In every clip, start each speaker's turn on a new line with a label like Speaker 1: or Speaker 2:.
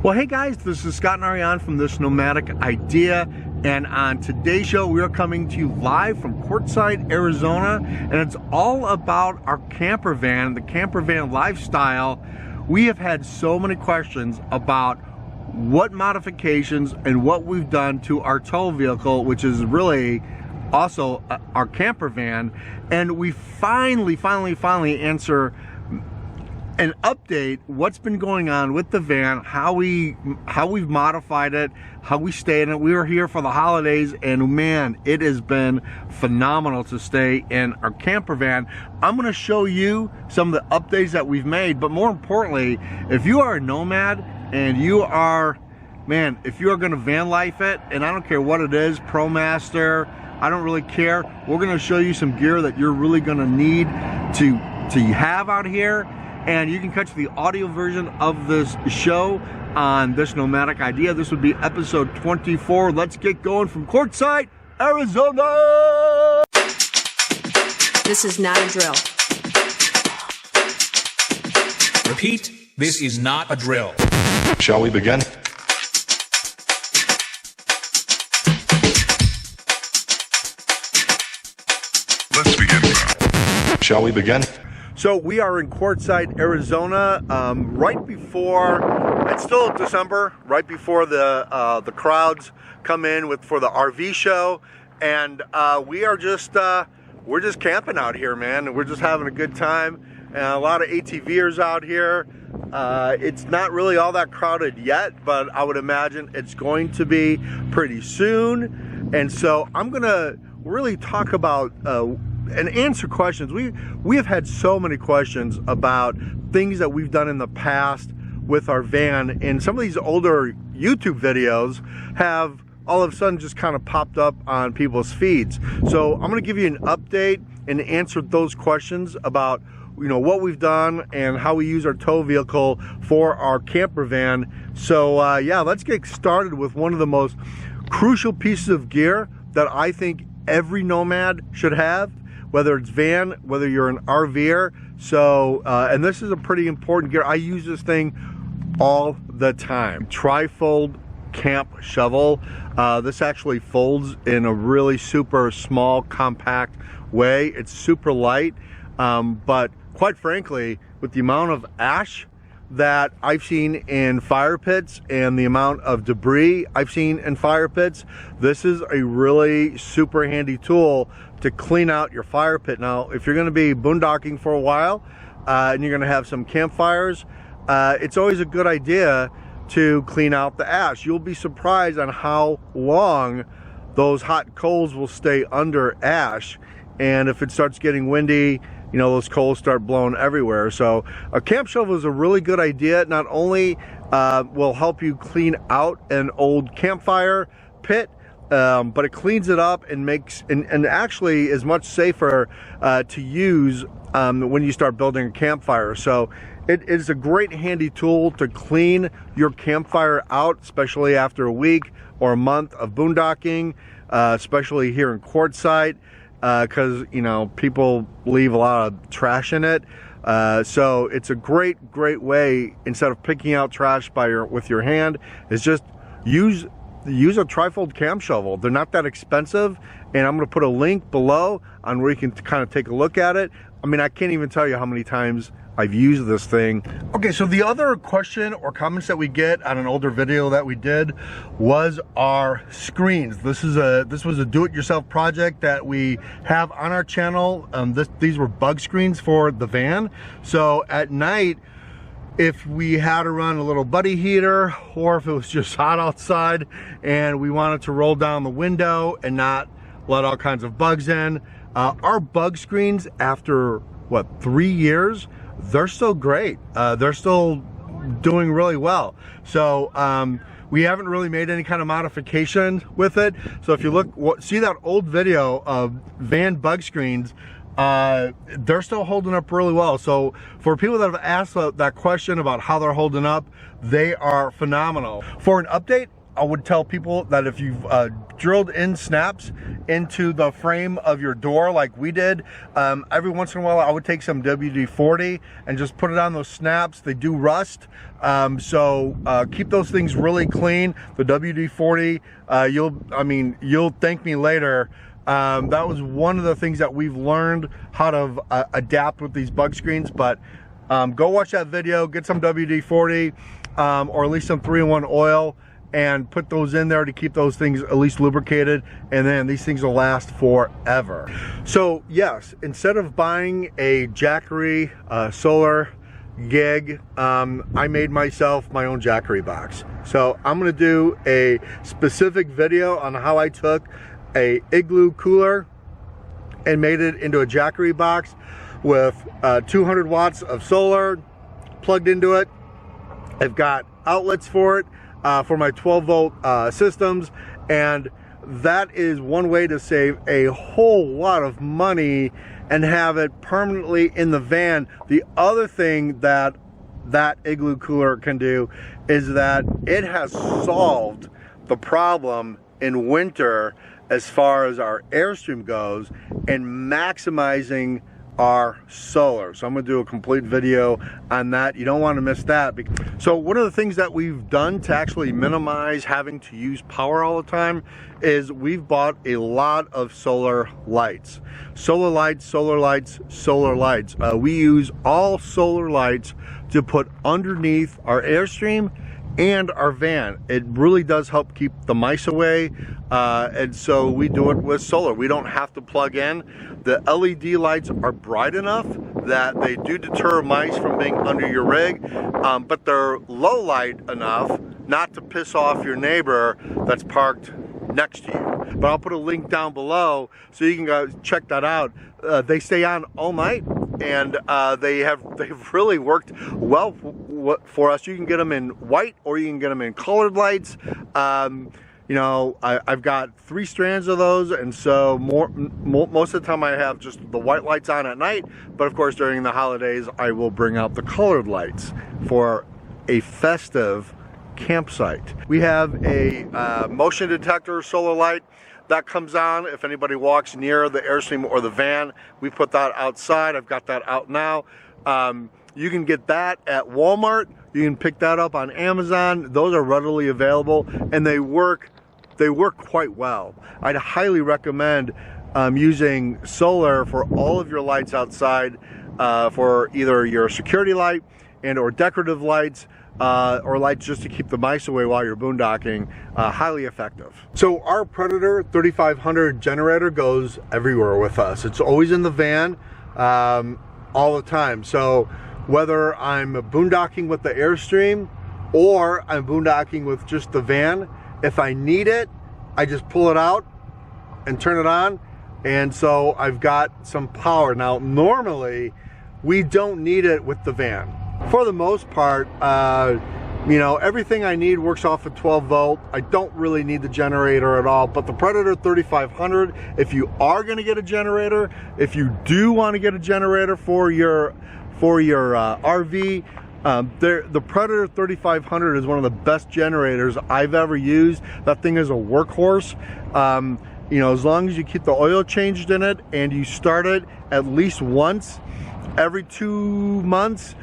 Speaker 1: Well, hey guys, this is Scot Ariane from this Nomadic Idea, and on today's show we are coming to you live from Quartzsite, Arizona, and it's all about our camper van, the camper van lifestyle. We have had so many questions about what modifications and what we've done to our tow vehicle, which is really also our camper van, and we finally answer and update what's been going on with the van, how we've modified it, how we stay in it. We were here for the holidays, and man, it has been phenomenal to stay in our camper van. I'm gonna show you some of the updates that we've made, but more importantly, if you are a nomad and you are, man, if you are gonna van life it, and I don't care what it is, ProMaster, I don't really care, we're gonna show you some gear that you're really gonna need to have out here. And you can catch the audio version of this show on this Nomadic Idea. This would be episode 24. Let's get going from Quartzsite, Arizona.
Speaker 2: This is not a drill.
Speaker 3: Repeat, this is not a drill.
Speaker 4: Shall we begin? Let's begin. Shall we begin?
Speaker 1: So we are in Quartzsite, Arizona, right before, it's still December, right before the crowds come in for the RV show, and we're just camping out here, man. We're just having a good time, and a lot of ATVers out here. It's not really all that crowded yet, but I would imagine it's going to be pretty soon, and so I'm gonna really talk about and answer questions. We have had so many questions about things that we've done in the past with our van, and some of these older YouTube videos have all of a sudden just kind of popped up on people's feeds. So I'm going to give you an update and answer those questions about, you know, what we've done and how we use our tow vehicle for our camper van. So yeah, let's get started with one of the most crucial pieces of gear that I think every nomad should have, whether it's van, whether you're an RVer. So, and this is a pretty important gear. I use this thing all the time. Tri-fold camp shovel. This actually folds in a really super small, compact way. It's super light, but quite frankly, with the amount of ash that I've seen in fire pits and the amount of debris I've seen in fire pits, this is a really super handy tool to clean out your fire pit. Now, if you're going to be boondocking for a while and you're going to have some campfires, it's always a good idea to clean out the ash. You'll be surprised on how long those hot coals will stay under ash, and if it starts getting windy, you know, those coals start blowing everywhere. So a camp shovel is a really good idea. Not only will help you clean out an old campfire pit, but it cleans it up and makes, and actually is much safer to use when you start building a campfire. So it is a great handy tool to clean your campfire out, especially after a week or a month of boondocking, especially here in Quartzsite, because, you know, people leave a lot of trash in it. So it's a great way, instead of picking out trash with your hand, is just use a trifold camp shovel. They're not that expensive, and I'm going to put a link below on where you can kind of take a look at it. I mean, I can't even tell you how many times I've used this thing. Okay, so the other question or comments that we get on an older video that we did was our screens. This was a do-it-yourself project that we have on our channel. These were bug screens for the van. So at night, if we had to run a little buddy heater, or if it was just hot outside and we wanted to roll down the window and not let all kinds of bugs in, our bug screens, after what, 3 years, they're still great. They're still doing really well. So we haven't really made any kind of modification with it. So if you look, see that old video of van bug screens, they're still holding up really well. So for people that have asked that question about how they're holding up, they are phenomenal. For an update I would tell people that if you've drilled in snaps into the frame of your door like we did, every once in a while I would take some WD-40 and just put it on those snaps. They do rust, so keep those things really clean. The WD-40, you'll thank me later. That was one of the things that we've learned how to adapt with these bug screens. But go watch that video, get some WD-40 or at least some 3-in-1 oil, and put those in there to keep those things at least lubricated, and then these things will last forever. So yes, instead of buying a Jackery solar gig, I made myself my own Jackery box. So I'm gonna do a specific video on how I took a igloo cooler and made it into a Jackery box with 200 watts of solar plugged into it. I've got outlets for it for my 12-volt systems, and that is one way to save a whole lot of money and have it permanently in the van. The other thing that igloo cooler can do is that it has solved the problem in winter as far as our Airstream goes and maximizing our solar. So I'm gonna do a complete video on that. You don't want to miss that. So one of the things that we've done to actually minimize having to use power all the time is we've bought a lot of solar lights. Solar lights, solar lights, solar lights. We use all solar lights to put underneath our Airstream and our van. It really does help keep the mice away, and so we do it with solar. We don't have to plug in. The LED lights are bright enough that they do deter mice from being under your rig, but they're low light enough not to piss off your neighbor that's parked next to you. But I'll put a link down below so you can go check that out. They stay on all night, and they've really worked well for us. You can get them in white or you can get them in colored lights. You know, I've got 3 strands of those, and so most of the time I have just the white lights on at night, but of course during the holidays I will bring out the colored lights for a festive campsite. We have a motion detector solar light that comes on if anybody walks near the Airstream or the van. We put that outside. I've got that out now. You can get that at Walmart. You can pick that up on Amazon. Those are readily available, and they work quite well. I'd highly recommend using solar for all of your lights outside, for either your security light and or decorative lights, or lights just to keep the mice away while you're boondocking. Highly effective. So our Predator 3500 generator goes everywhere with us. It's always in the van all the time. So whether I'm boondocking with the Airstream or I'm boondocking with just the van, if I need it, I just pull it out and turn it on, and so I've got some power. Now normally we don't need it with the van. For the most part, you know, everything I need works off of 12 volt. I don't really need the generator at all. But the Predator 3500, if you are going to get a generator, if you do want to get a generator for your RV, the Predator 3500 is one of the best generators I've ever used. That thing is a workhorse. You know, as long as you keep the oil changed in it and you start it at least once every 2 months,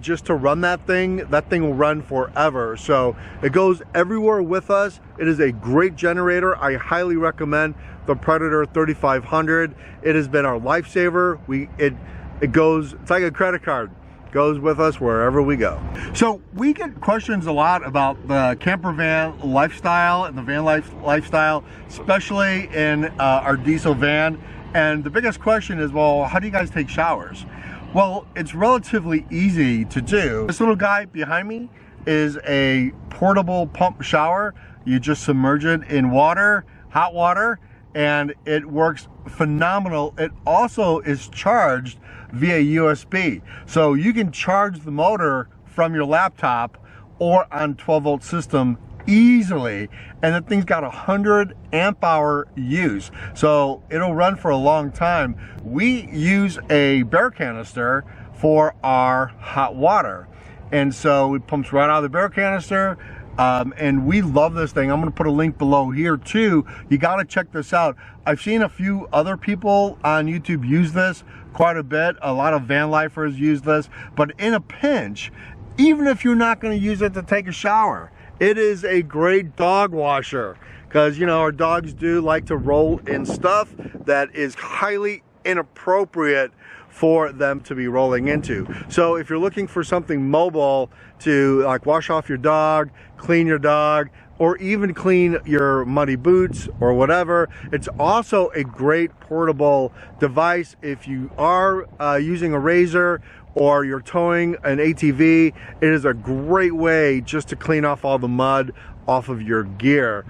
Speaker 1: just to run that thing will run forever. So it goes everywhere with us. It is a great generator. I highly recommend the Predator 3500. It has been our lifesaver. It's like a credit card. Goes with us wherever we go. So we get questions a lot about the camper van lifestyle and the van lifestyle, especially in our diesel van. And the biggest question is, well, how do you guys take showers? Well, it's relatively easy to do. This little guy behind me is a portable pump shower. You just submerge it in water, hot water, and it works phenomenal. It also is charged via USB. So you can charge the motor from your laptop or on 12-volt system easily, and the thing's got 100 amp hour use, so it'll run for a long time. We use a bear canister for our hot water, And so it pumps right out of the beer canister. And we love this thing. I'm going to put a link below here too. You got to check this out. I've seen a few other people on YouTube use this quite a bit. A lot of van lifers use this, but in a pinch, even if you're not going to use it to take a shower, it is a great dog washer, because you know our dogs do like to roll in stuff that is highly inappropriate for them to be rolling into. So if you're looking for something mobile to like wash off your dog, clean your dog, or even clean your muddy boots or whatever, it's also a great portable device. If you are using a razor or you're towing an ATV, it is a great way just to clean off all the mud off of your gear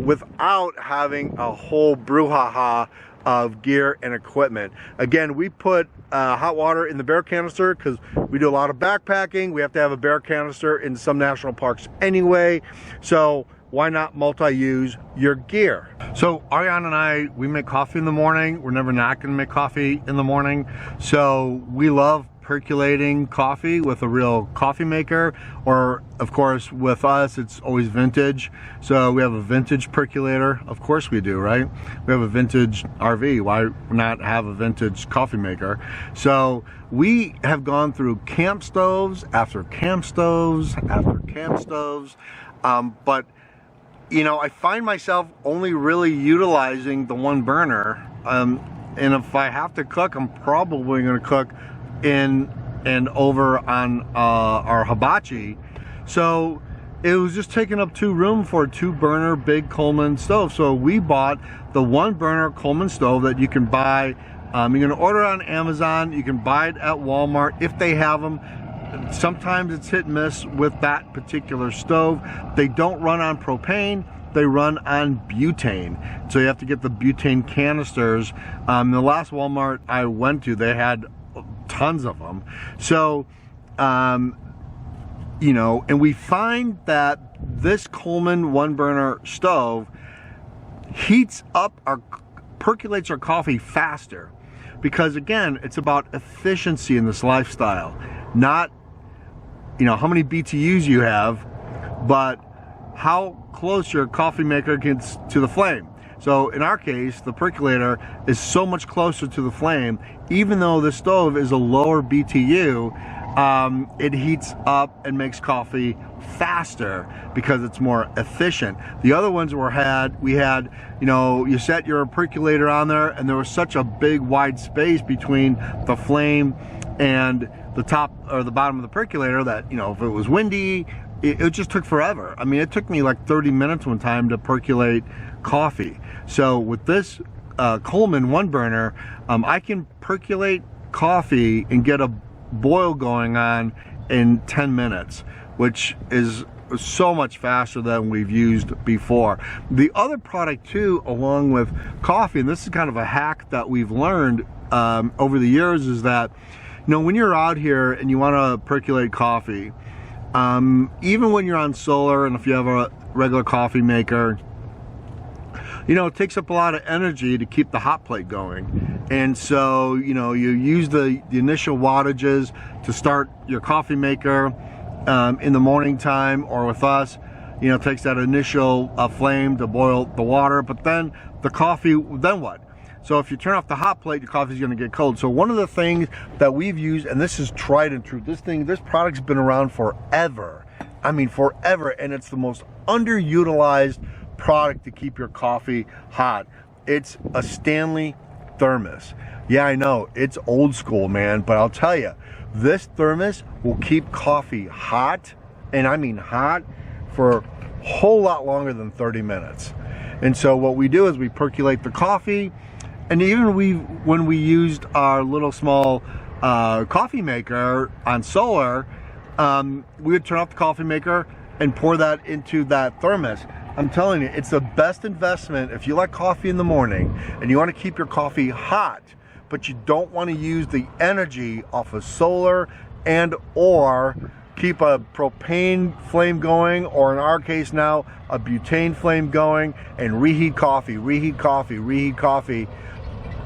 Speaker 1: without having a whole brouhaha of gear and equipment. Again, we put hot water in the bear canister because we do a lot of backpacking. We have to have a bear canister in some national parks anyway, so why not multi-use your gear? So Ariane and I, we make coffee in the morning. We're never not going to make coffee in the morning, so we love percolating coffee with a real coffee maker, or of course with us it's always vintage, so we have a vintage percolator. Of course we do, right? We have a vintage RV, why not have a vintage coffee maker? So we have gone through camp stoves after camp stoves after camp stoves, but you know, I find myself only really utilizing the one burner, and if I have to cook, I'm probably going to cook in and over on our hibachi. So it was just taking up room for a 2-burner big Coleman stove. So we bought the 1-burner Coleman stove that you can buy. You can order on Amazon, you can buy it at Walmart if they have them. Sometimes it's hit and miss with that particular stove. They don't run on propane, they run on butane. So you have to get the butane canisters. The last Walmart I went to, they had tons of them. So you know, and we find that this Coleman 1-burner stove heats up percolates our coffee faster, because again, it's about efficiency in this lifestyle, not you know how many BTUs you have, but how close your coffee maker gets to the flame. So in our case, the percolator is so much closer to the flame. Even though the stove is a lower BTU, it heats up and makes coffee faster because it's more efficient. The other ones we had, you know, you set your percolator on there and there was such a big wide space between the flame and the top or the bottom of the percolator that, you know, if it was windy, it just took forever. I mean, it took me like 30 minutes one time to percolate coffee. So with this Coleman 1-burner, I can percolate coffee and get a boil going on in 10 minutes, which is so much faster than we've used before. The other product too, along with coffee, and this is kind of a hack that we've learned over the years, is that, you know, when you're out here and you want to percolate coffee, even when you're on solar and if you have a regular coffee maker, you know, it takes up a lot of energy to keep the hot plate going. And so, you know, you use the initial wattages to start your coffee maker in the morning time, or with us, you know, it takes that initial flame to boil the water, but then the coffee, then what? So if you turn off the hot plate, your coffee's gonna get cold. So one of the things that we've used, and this is tried and true, this product's been around forever. I mean, forever, and it's the most underutilized product to keep your coffee hot. It's a Stanley thermos. Yeah, I know, it's old school, man, but I'll tell you, this thermos will keep coffee hot, and I mean hot, for a whole lot longer than 30 minutes. And so what we do is we percolate the coffee, and even when we used our little small coffee maker on solar, we would turn off the coffee maker and pour that into that thermos. I'm telling you, it's the best investment if you like coffee in the morning and you want to keep your coffee hot, but you don't want to use the energy off of solar and or keep a propane flame going, or in our case now, a butane flame going, and reheat coffee.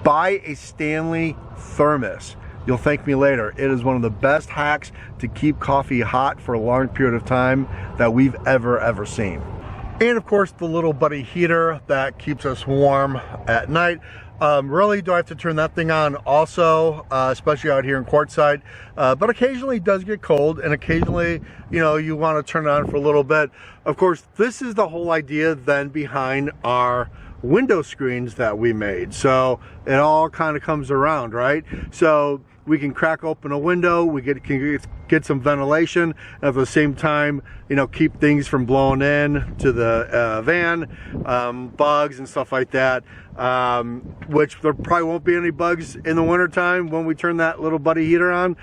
Speaker 1: Buy a Stanley thermos. you'll thank me later. It is one of the best hacks to keep coffee hot for a long period of time that we've ever seen. And of course, the little buddy heater that keeps us warm at night. Really, do I have to turn that thing on also, especially out here in Quartzsite? But occasionally it does get cold, and occasionally, you know, you want to turn it on for a little bit. Of course, this is the whole idea then behind our window screens that we made. So it all kind of comes around, right? So we can crack open a window, we can get some ventilation, and at the same time, you know, keep things from blowing in to the van, bugs and stuff like that. Which there probably won't be any bugs in the wintertime when we turn that little buddy heater on,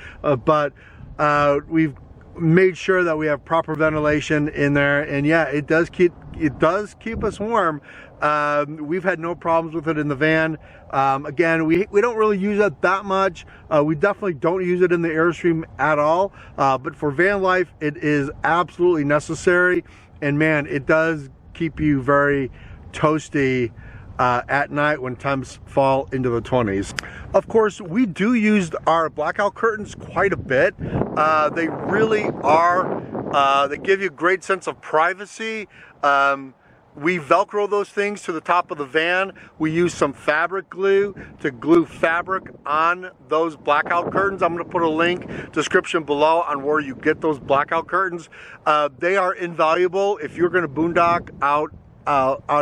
Speaker 1: but we've made sure that we have proper ventilation in there, and yeah, it does keep us warm. We've had no problems with it in the van. Again, we don't really use it that much. We definitely don't use it in the Airstream at all, but for van life it is absolutely necessary, and man, it does keep you very toasty at night when temps fall into the 20s. Of course, we do use our blackout curtains quite a bit. They really are, they give you a great sense of privacy. We Velcro those things to the top of the van. We use some fabric glue to glue fabric on those blackout curtains. I'm going to put a link description below on where you get those blackout curtains. They are invaluable if you're going to boondock out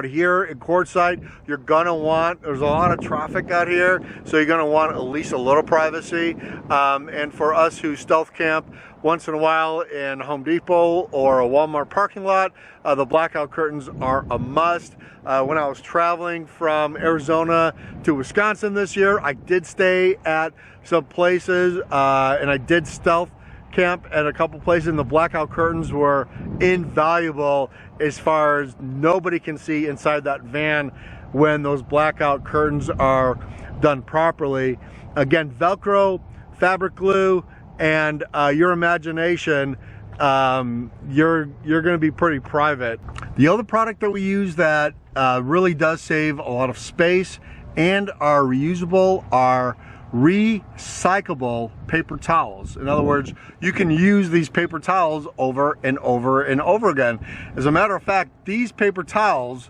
Speaker 1: here in Quartzsite. You're gonna want, there's a lot of traffic out here, so you're gonna want at least a little privacy. And for us who stealth camp once in a while in Home Depot or a Walmart parking lot, the blackout curtains are a must. When I was traveling from Arizona to Wisconsin this year, I did stay at some places and I did stealth camp at a couple places, and the blackout curtains were invaluable as far as nobody can see inside that van when those blackout curtains are done properly. Again, Velcro, fabric glue, and your imagination, you're going to be pretty private. The other product that we use that really does save a lot of space and are reusable are recyclable paper towels. In other words, you can use these paper towels over and over and over again. As a matter of fact, these paper towels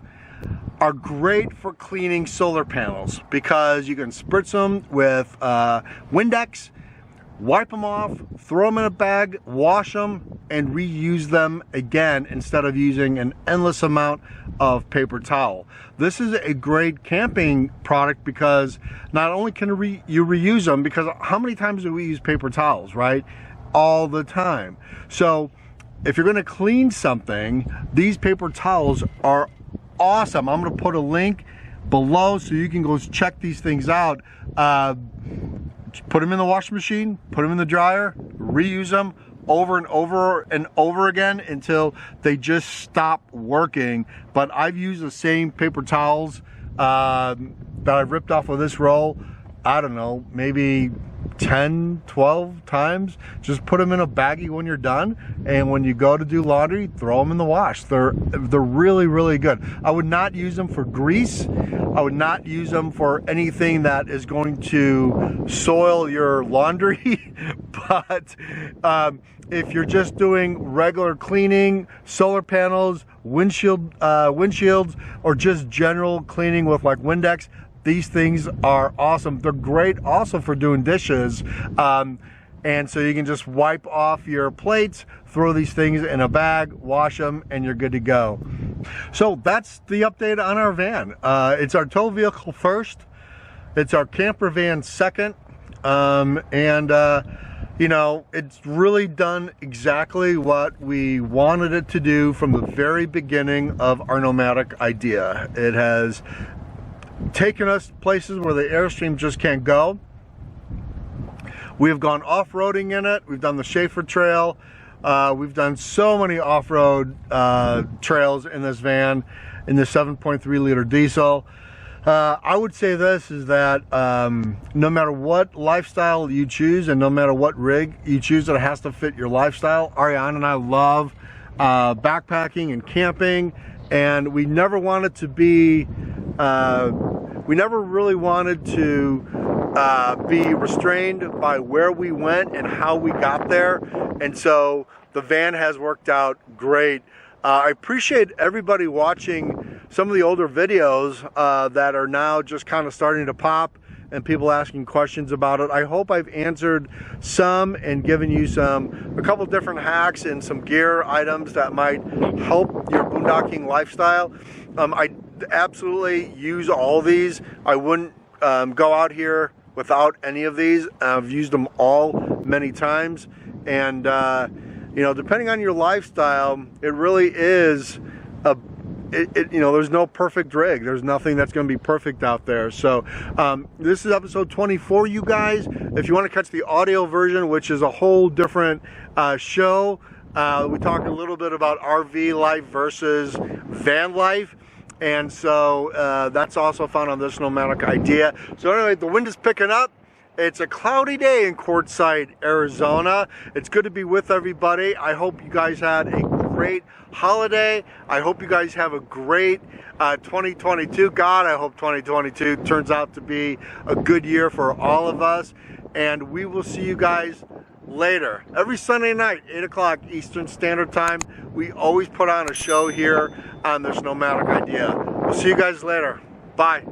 Speaker 1: are great for cleaning solar panels because you can spritz them with Windex, wipe them off, throw them in a bag, wash them, and reuse them again instead of using an endless amount of paper towel. This is a great camping product because not only can you reuse them, because how many times do we use paper towels, right? All the time. So if you're going to clean something, these paper towels are awesome. I'm going to put a link below so you can go check these things out. Put them in the washing machine, put them in the dryer, reuse them over and over and over again until they just stop working. But I've used the same paper towels that I've ripped off of this roll, I don't know, maybe 10, 12 times. Just put them in a baggie when you're done, and when you go to do laundry, throw them in the wash. They're really, really good. I would not use them for grease. I would not use them for anything that is going to soil your laundry. But if you're just doing regular cleaning, solar panels, windshields, or just general cleaning with like Windex, these things are awesome. They're great also for doing dishes. And so you can just wipe off your plates, throw these things in a bag, wash them, and you're good to go. So that's the update on our van. It's our tow vehicle first. It's our camper van second. You know, it's really done exactly what we wanted it to do from the very beginning of our Nomadic Idea. It has taken us places where the Airstream just can't go. We have gone off-roading in it. We've done the Schaefer Trail. We've done so many off-road trails in this van, in the 7.3 liter diesel. I would say this is that no matter what lifestyle you choose and no matter what rig you choose, it has to fit your lifestyle. Ariane and I love backpacking and camping, and we never wanted to be we never really wanted to be restrained by where we went and how we got there. And so the van has worked out great. I appreciate everybody watching some of the older videos that are now just kind of starting to pop and people asking questions about it. I hope I've answered some and given you a couple different hacks and some gear items that might help your boondocking lifestyle. I absolutely use all these. I wouldn't go out here without any of these. I've used them all many times, and you know, depending on your lifestyle, it really is you know, there's no perfect rig. There's nothing that's going to be perfect out there. So this is episode 24, you guys. If you want to catch the audio version, which is a whole different show, we talk a little bit about RV life versus van life. And so that's also found on this Nomadic Idea. So anyway, the wind is picking up. It's a cloudy day in Quartzsite, Arizona. It's good to be with everybody. I hope you guys had a great holiday. I hope you guys have a great 2022. God, I hope 2022 turns out to be a good year for all of us. And we will see you guys later. Every Sunday night, 8 o'clock Eastern Standard Time, we always put on a show here on this Nomadic Idea. We'll see you guys later. Bye.